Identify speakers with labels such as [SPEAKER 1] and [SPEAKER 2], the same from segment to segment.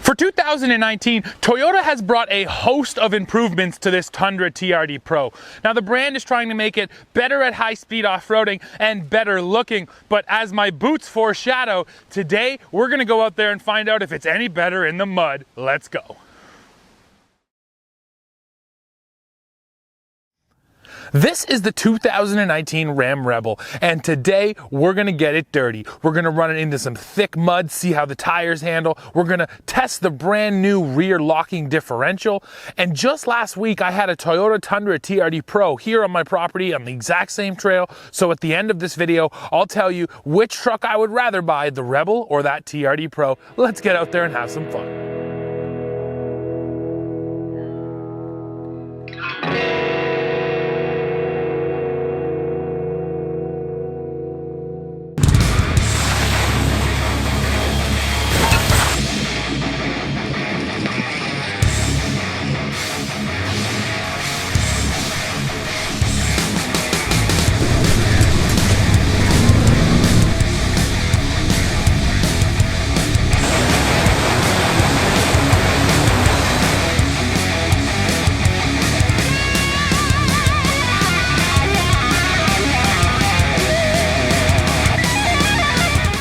[SPEAKER 1] For 2019, Toyota has brought a host of improvements to this Tundra TRD Pro. Now, the brand is trying to make it better at high-speed off-roading and better looking, but as my boots foreshadow, today we're gonna go out there and find out if it's any better in the mud. Let's go. This is the 2019 Ram Rebel, and today we're gonna get it dirty. We're gonna run it into some thick mud, see how the tires handle. We're gonna test the brand new rear locking differential. And just last week, I had a Toyota Tundra TRD Pro here on my property on the exact same trail. So at the end of this video, I'll tell you which truck I would rather buy, the Rebel or that TRD Pro. Let's get out there and have some fun.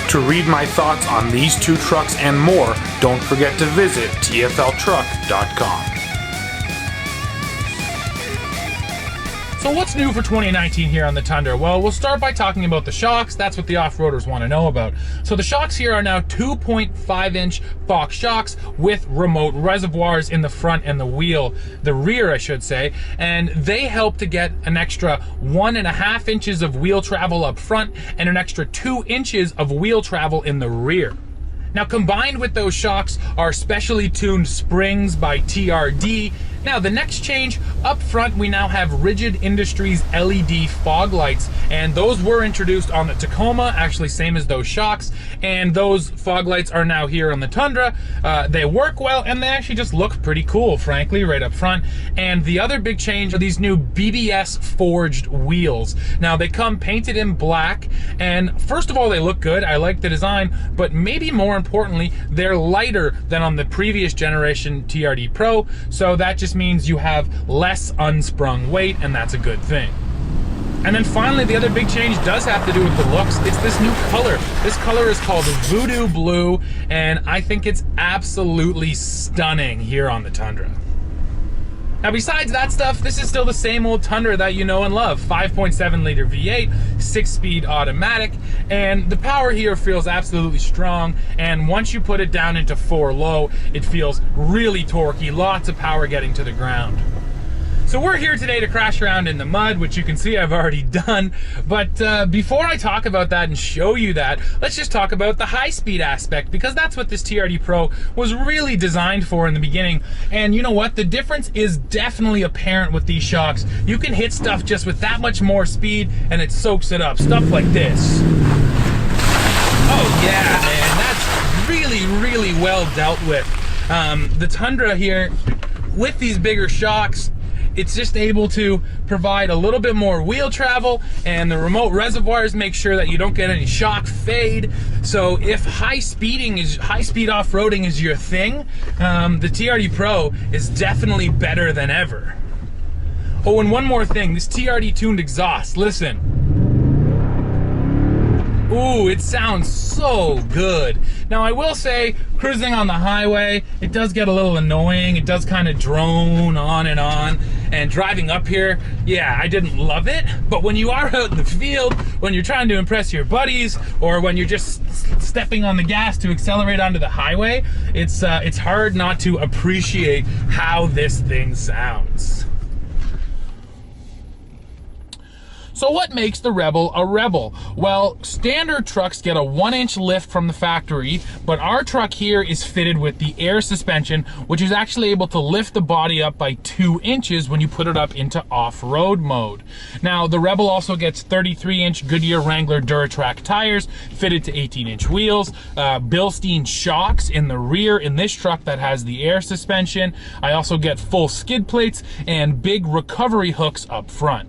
[SPEAKER 1] To read my thoughts on these two trucks and more, don't forget to visit tfltruck.com. So what's new for 2019 here on the Tundra? Well, we'll start by talking about the shocks. That's what the off-roaders want to know about. So the shocks here are now 2.5-inch Fox shocks with remote reservoirs in the front and the rear, I should say, and they help to get an extra 1.5 inches of wheel travel up front and an extra 2 inches of wheel travel in the rear. Now, combined with those shocks are specially tuned springs by TRD. Now, the next change, up front, we now have Rigid Industries LED fog lights, and those were introduced on the Tacoma, actually same as those shocks, and those fog lights are now here on the Tundra. They work well, and they actually just look pretty cool, frankly, right up front. And the other big change are these new BBS forged wheels. Now, they come painted in black, and first of all, they look good. I like the design, but maybe more importantly, they're lighter than on the previous generation TRD Pro, so that just means you have less unsprung weight, and that's a good thing. And then finally, the other big change does have to do with the looks. It's this new color. This color is called Voodoo Blue, and I think it's absolutely stunning here on the Tundra. Now, besides that stuff, this is still the same old Tundra that you know and love. 5.7 liter V8, 6-speed automatic, and the power here feels absolutely strong, and once you put it down into 4 low, it feels really torquey, lots of power getting to the ground. So we're here today to crash around in the mud, which you can see I've already done. But before I talk about that and show you that, let's just talk about the high-speed aspect, because that's what this TRD Pro was really designed for in the beginning. And you know what? The difference is definitely apparent with these shocks. You can hit stuff just with that much more speed, and it soaks it up. Stuff like this. Oh yeah, man, that's really, really well dealt with. The Tundra here, with these bigger shocks, it's just able to provide a little bit more wheel travel, and the remote reservoirs make sure that you don't get any shock fade. So if high-speed off-roading is your thing, the TRD Pro is definitely better than ever. Oh, and one more thing, this TRD tuned exhaust, listen. Ooh, it sounds so good. Now, I will say, cruising on the highway, it does get a little annoying. It does kind of drone on. And driving up here, yeah, I didn't love it. But when you are out in the field, when you're trying to impress your buddies, or when you're just stepping on the gas to accelerate onto the highway, it's hard not to appreciate how this thing sounds. So what makes the Rebel a Rebel? Well, standard trucks get a 1-inch lift from the factory, but our truck here is fitted with the air suspension, which is actually able to lift the body up by 2 inches when you put it up into off-road mode. Now, the Rebel also gets 33-inch Goodyear Wrangler Duratrack tires fitted to 18-inch wheels, Bilstein shocks in the rear in this truck that has the air suspension. I also get full skid plates and big recovery hooks up front.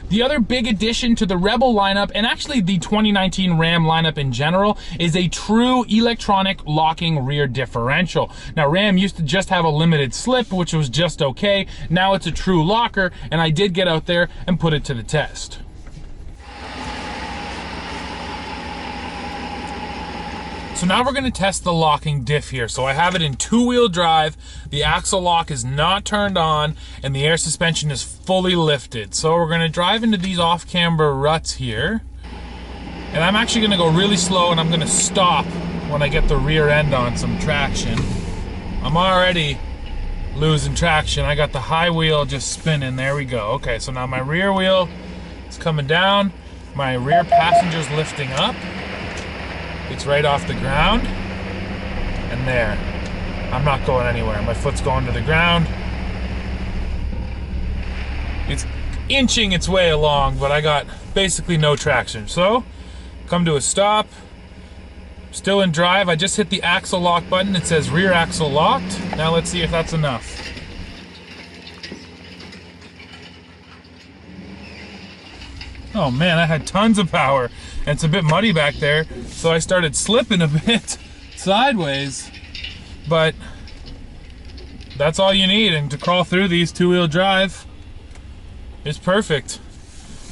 [SPEAKER 1] The other big addition to the Rebel lineup, and actually the 2019 Ram lineup in general, is a true electronic locking rear differential. Now, Ram used to just have a limited slip, which was just okay. Now it's a true locker, and I did get out there and put it to the test. So now we're going to test the locking diff here. So I have it in two-wheel drive, the axle lock is not turned on, and the air suspension is fully lifted. So we're going to drive into these off-camber ruts here. And I'm actually going to go really slow, and I'm going to stop when I get the rear end on some traction. I'm already losing traction. I got the high wheel just spinning. There we go. Okay, so now my rear wheel is coming down. My rear passenger's lifting up. It's right off the ground, and there. I'm not going anywhere. My foot's going to the ground. It's inching its way along, but I got basically no traction. So, come to a stop. Still in drive. I just hit the axle lock button. It says rear axle locked. Now let's see if that's enough. Oh man, I had tons of power. And it's a bit muddy back there, so I started slipping a bit sideways. But that's all you need, and to crawl through these two-wheel drive is perfect.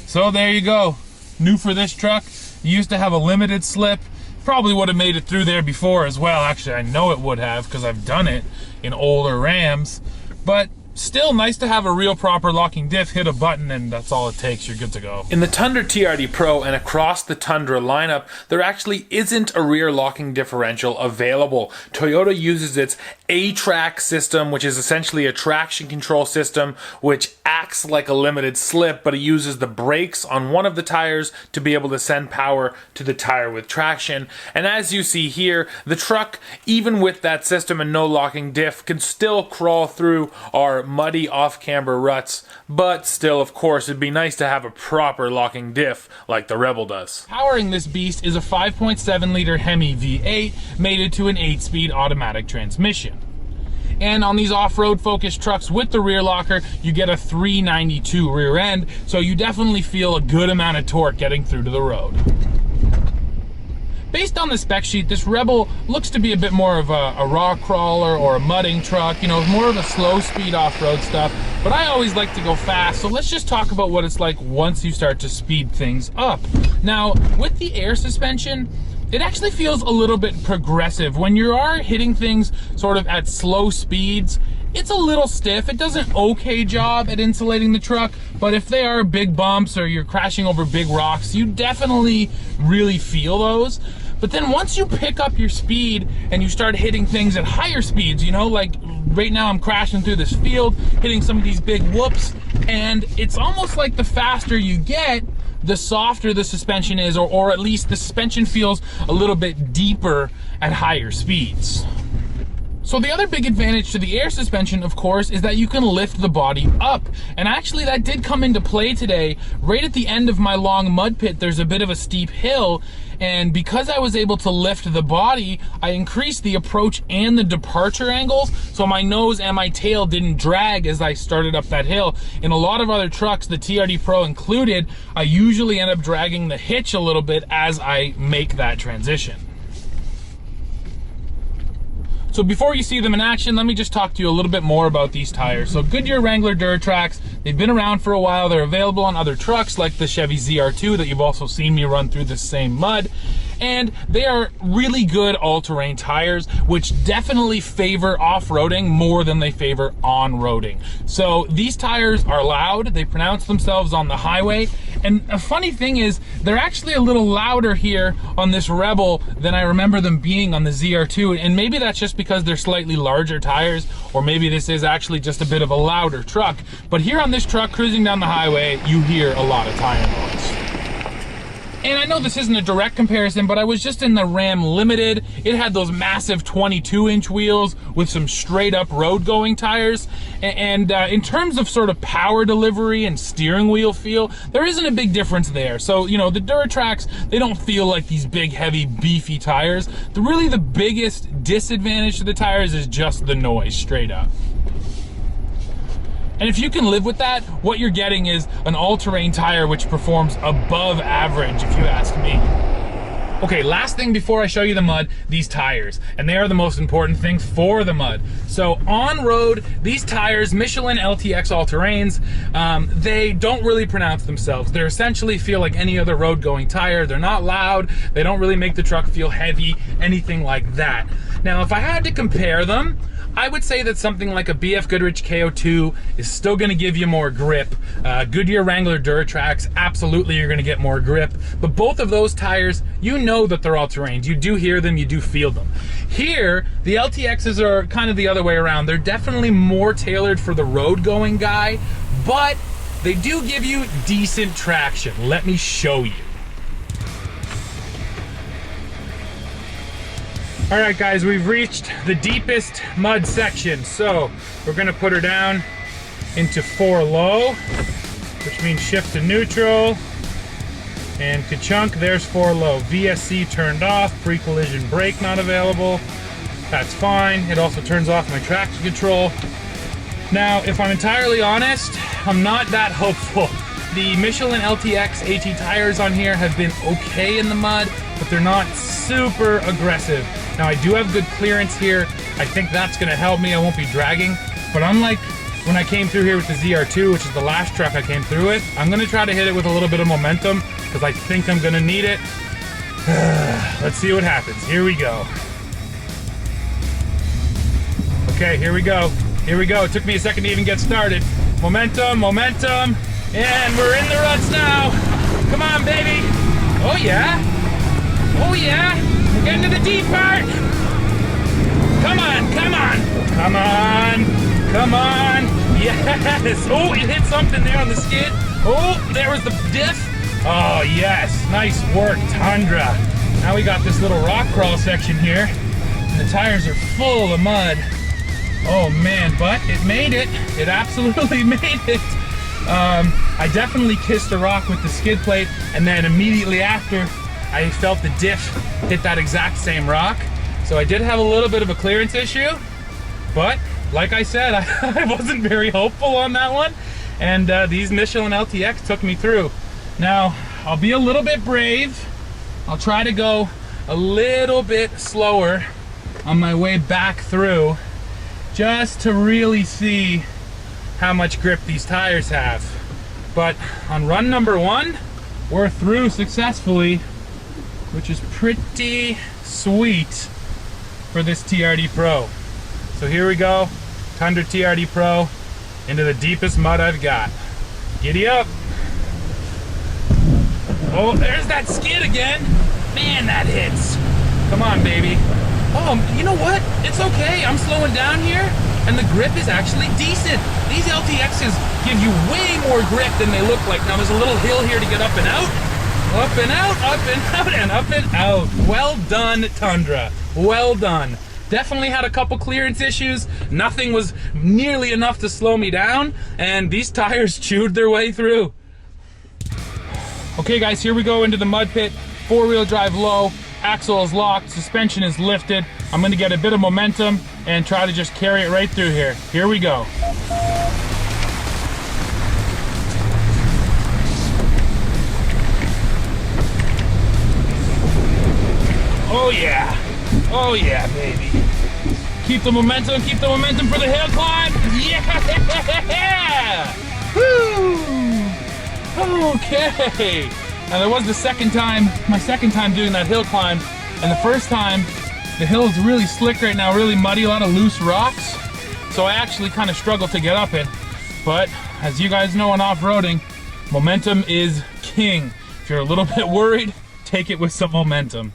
[SPEAKER 1] So there you go. New for this truck. You used to have a limited slip. Probably would have made it through there before as well. Actually, I know it would have, because I've done it in older Rams. But still nice to have a real proper locking diff, hit a button, and that's all it takes, you're good to go. In the Tundra TRD Pro and across the Tundra lineup, there actually isn't a rear locking differential available. Toyota uses its A-Track system, which is essentially a traction control system, which acts like a limited slip, but it uses the brakes on one of the tires to be able to send power to the tire with traction. And as you see here, the truck, even with that system and no locking diff, can still crawl through our muddy off-camber ruts, but still, of course, it'd be nice to have a proper locking diff like the Rebel does. Powering this beast is a 5.7 liter Hemi V8 mated to an 8-speed automatic transmission. And on these off-road focused trucks with the rear locker, you get a 392 rear end, so you definitely feel a good amount of torque getting through to the road. Based on the spec sheet, this Rebel looks to be a bit more of a rock crawler or a mudding truck, you know, more of a slow speed off-road stuff, but I always like to go fast, so let's just talk about what it's like once you start to speed things up. Now, with the air suspension, it actually feels a little bit progressive. When you are hitting things sort of at slow speeds, it's a little stiff. It does an okay job at insulating the truck, but if they are big bumps or you're crashing over big rocks, you definitely really feel those. But then once you pick up your speed and you start hitting things at higher speeds, you know, like right now I'm crashing through this field, hitting some of these big whoops, and it's almost like the faster you get, the softer the suspension is, or at least the suspension feels a little bit deeper at higher speeds. So the other big advantage to the air suspension, of course, is that you can lift the body up. And actually that did come into play today. Right at the end of my long mud pit, there's a bit of a steep hill, and because I was able to lift the body, I increased the approach and the departure angles, so my nose and my tail didn't drag as I started up that hill. In a lot of other trucks, the TRD Pro included, I usually end up dragging the hitch a little bit as I make that transition. So before you see them in action, let me just talk to you a little bit more about these tires. So Goodyear Wrangler Duratrax, they've been around for a while. They're available on other trucks like the Chevy ZR2 that you've also seen me run through the same mud. And they are really good all-terrain tires, which definitely favor off-roading more than they favor on-roading. So these tires are loud, they pronounce themselves on the highway, and a funny thing is, they're actually a little louder here on this Rebel than I remember them being on the ZR2, and maybe that's just because they're slightly larger tires, or maybe this is actually just a bit of a louder truck. But here on this truck, cruising down the highway, you hear a lot of tire noise. And I know this isn't a direct comparison, but I was just in the Ram Limited. It had those massive 22-inch wheels with some straight-up road-going tires. And in terms of sort of power delivery and steering wheel feel, there isn't a big difference there. So, you know, the Duratrax, they don't feel like these big, heavy, beefy tires. Really the biggest disadvantage to the tires is just the noise, straight up. And if you can live with that, what you're getting is an all-terrain tire which performs above average, if you ask me. Okay, last thing before I show you the mud, these tires. And they are the most important thing for the mud. So on road, these tires, Michelin LTX all-terrains, they don't really pronounce themselves. They essentially feel like any other road-going tire. They're not loud, they don't really make the truck feel heavy, anything like that. Now, if I had to compare them, I would say that something like a BF Goodrich KO2 is still gonna give you more grip. Goodyear Wrangler Duratrax, absolutely you're gonna get more grip. But both of those tires, you know that they're all-terrains. You do hear them, you do feel them. Here, the LTXs are kind of the other way around. They're definitely more tailored for the road-going guy, but they do give you decent traction. Let me show you. All right, guys, we've reached the deepest mud section. So we're gonna put her down into 4 low, which means shift to neutral. And ka-chunk, there's 4 low. VSC turned off, pre-collision brake not available. That's fine. It also turns off my traction control. Now, if I'm entirely honest, I'm not that hopeful. The Michelin LTX AT tires on here have been okay in the mud, but they're not super aggressive. Now, I do have good clearance here. I think that's gonna help me. I won't be dragging. But unlike when I came through here with the ZR2, which is the last truck I came through with, I'm gonna try to hit it with a little bit of momentum because I think I'm gonna need it. Let's see what happens. Here we go. Okay, here we go. Here we go. It took me a second to even get started. Momentum, momentum, and we're in the ruts now. Come on, baby. Oh yeah. Oh yeah. We're getting to the deep part. Come on, come on. Come on. Come on. Yes. Oh, it hit something there on the skid. Oh, there was the diff. Oh, yes. Nice work, Tundra. Now we got this little rock crawl section here. And the tires are full of mud. Oh, man, but it made it. It absolutely made it. I definitely kissed the rock with the skid plate, and then immediately after, I felt the diff hit that exact same rock. So I did have a little bit of a clearance issue, but like I said, I wasn't very hopeful on that one. And these Michelin LTX took me through. Now, I'll be a little bit brave. I'll try to go a little bit slower on my way back through, just to really see how much grip these tires have. But on run number 1, we're through successfully, which is pretty sweet for this TRD Pro. So here we go, Tundra TRD Pro into the deepest mud I've got. Giddy up. Oh, there's that skid again. Man, that hits. Come on, baby. Oh, you know what? It's okay. I'm slowing down here, and the grip is actually decent. These LTXs give you way more grip than they look like. Now, there's a little hill here to get up and out. Up and out, up and out, and up and out. Well done, Tundra. Well done. Definitely had a couple clearance issues. Nothing was nearly enough to slow me down, and these tires chewed their way through. Okay, guys, here we go into the mud pit. 4-wheel drive low. Axle is locked, suspension is lifted. I'm gonna get a bit of momentum and try to just carry it right through here. Here we go. Oh yeah, oh yeah, baby. Keep the momentum for the hill climb. Yeah! Woo! Okay. Now that was the second time, my second time doing that hill climb, and the first time, the hill is really slick right now, really muddy, a lot of loose rocks, so I actually kind of struggled to get up it. But as you guys know on off-roading, momentum is king. If you're a little bit worried, take it with some momentum.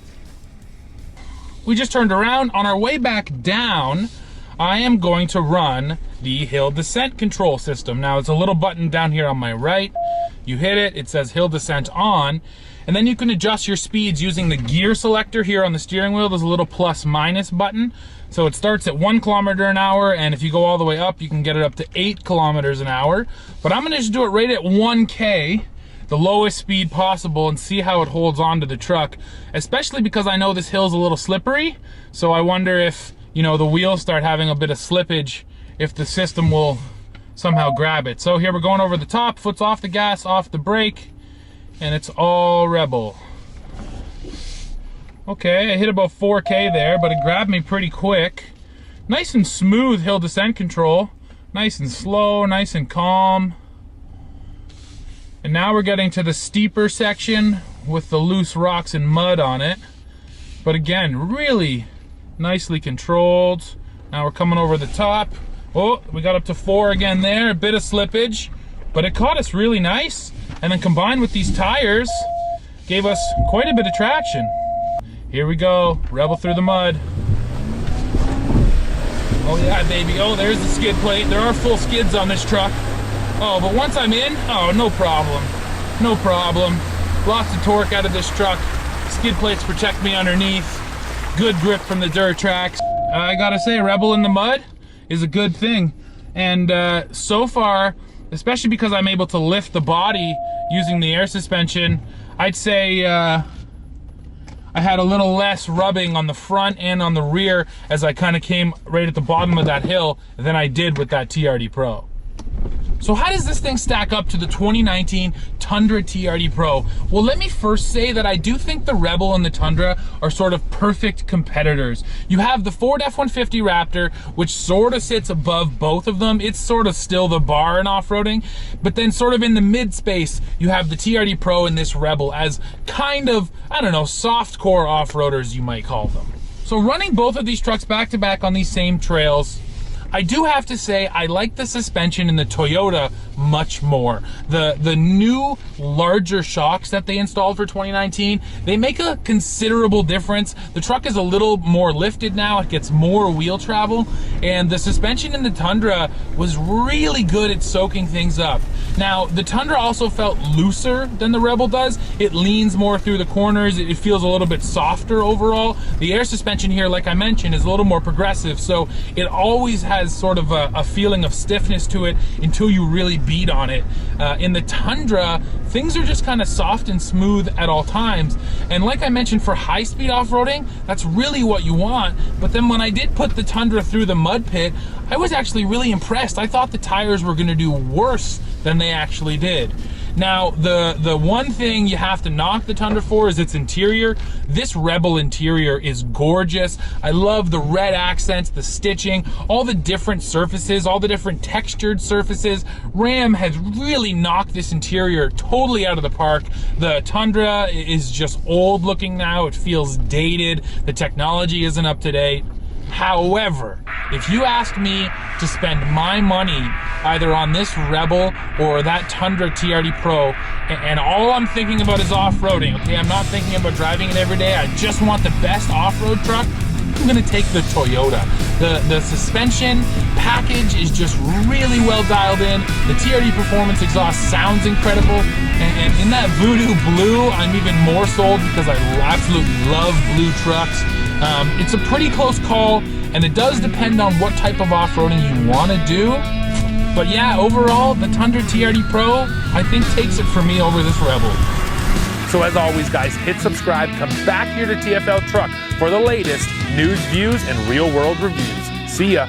[SPEAKER 1] We just turned around. On our way back down, I am going to run the hill descent control system. Now it's a little button down here on my right. You hit it, it says hill descent on, and then you can adjust your speeds using the gear selector here on the steering wheel. There's a little plus minus button. So it starts at 1 kilometer an hour, and if you go all the way up, you can get it up to 8 kilometers an hour. But I'm gonna just do it right at 1K, the lowest speed possible, and see how it holds on to the truck, especially because I know this hill's a little slippery. So I wonder if, you know, the wheels start having a bit of slippage, if the system will somehow grab it. So here we're going over the top, foot's off the gas, off the brake, and it's all Rebel. Okay, I hit about 4K there, but it grabbed me pretty quick. Nice and smooth hill descent control. Nice and slow, nice and calm. And now we're getting to the steeper section with the loose rocks and mud on it. But again, really nicely controlled. Now we're coming over the top. Oh, we got up to 4 again there, a bit of slippage, but it caught us really nice. And then combined with these tires, gave us quite a bit of traction. Here we go, Rebel through the mud. Oh yeah, baby, oh, there's the skid plate. There are full skids on this truck. Oh, but once I'm in, oh, no problem. No problem. Lots of torque out of this truck. Skid plates protect me underneath. Good grip from the dirt tracks. I gotta say, Rebel in the mud is a good thing. And so far, especially because I'm able to lift the body using the air suspension, I'd say I had a little less rubbing on the front and on the rear as I kind of came right at the bottom of that hill than I did with that TRD Pro. So how does this thing stack up to the 2019 Tundra TRD Pro? Well, let me first say that I do think the Rebel and the Tundra are sort of perfect competitors. You have the Ford F-150 Raptor, which sort of sits above both of them. It's sort of still the bar in off-roading. But then sort of in the mid space, you have the TRD Pro and this Rebel as kind of, I don't know, soft-core off-roaders, you might call them. So running both of these trucks back-to-back on these same trails, I do have to say I like the suspension in the Toyota much more. The new larger shocks that they installed for 2019, they make a considerable difference. The truck is a little more lifted now, it gets more wheel travel, and the suspension in the Tundra was really good at soaking things up. Now, the Tundra also felt looser than the Rebel does. It leans more through the corners, it feels a little bit softer overall. The air suspension here, like I mentioned, is a little more progressive, so it always has sort of a feeling of stiffness to it until you really beat on it. In the Tundra, things are just kind of soft and smooth at all times. And like I mentioned, for high-speed off-roading, that's really what you want. But then when I did put the Tundra through the mud pit, I was actually really impressed. I thought the tires were gonna do worse than they actually did. Now, the one thing you have to knock the Tundra for is its interior. This Rebel interior is gorgeous. I love the red accents, the stitching, all the different surfaces, all the different textured surfaces. Ram has really knocked this interior totally out of the park. The Tundra is just old looking now. It feels dated. The technology isn't up to date. However, if you asked me to spend my money either on this Rebel or that Tundra TRD Pro, and all I'm thinking about is off-roading, okay? I'm not thinking about driving it every day. I just want the best off-road truck. I'm gonna take the Toyota. The suspension package is just really well dialed in. The TRD Performance exhaust sounds incredible. And in that Voodoo Blue, I'm even more sold because I absolutely love blue trucks. It's a pretty close call, and it does depend on what type of off-roading you want to do. But yeah, overall, the Tundra TRD Pro, I think, takes it for me over this Rebel. So as always, guys, hit subscribe, come back here to TFL Truck for the latest news, views, and real-world reviews. See ya.